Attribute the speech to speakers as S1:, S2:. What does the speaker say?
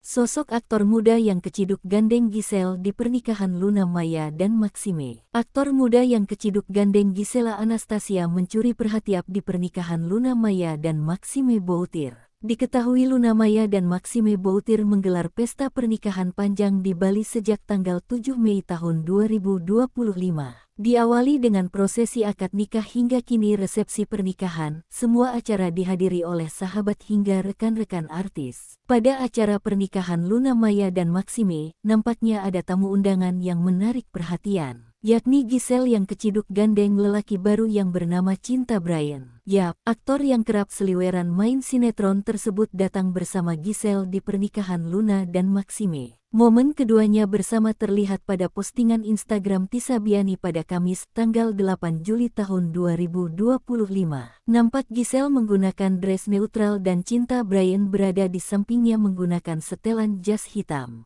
S1: Sosok aktor muda yang keciduk gandeng Giselle di pernikahan Luna Maya dan Maxime. Aktor muda yang keciduk gandeng Gisela Anastasia mencuri perhatian di pernikahan Luna Maya dan Maxime Boutir. Diketahui Luna Maya dan Maxime Boutir menggelar pesta pernikahan panjang di Bali sejak tanggal 7 Mei tahun 2025. Diawali dengan prosesi akad nikah hingga kini resepsi pernikahan, semua acara dihadiri oleh sahabat hingga rekan-rekan artis. Pada acara pernikahan Luna Maya dan Maxime, nampaknya ada tamu undangan yang menarik perhatian, yakni Giselle yang keciduk gandeng lelaki baru yang bernama Cinta Brian. Yap, aktor yang kerap seliweran main sinetron tersebut datang bersama Giselle di pernikahan Luna dan Maxime. Momen keduanya bersama terlihat pada postingan Instagram Tisa Biani pada Kamis, tanggal 8 Juli tahun 2025. Nampak Giselle menggunakan dress neutral dan Cinta Brian berada di sampingnya menggunakan setelan jas hitam.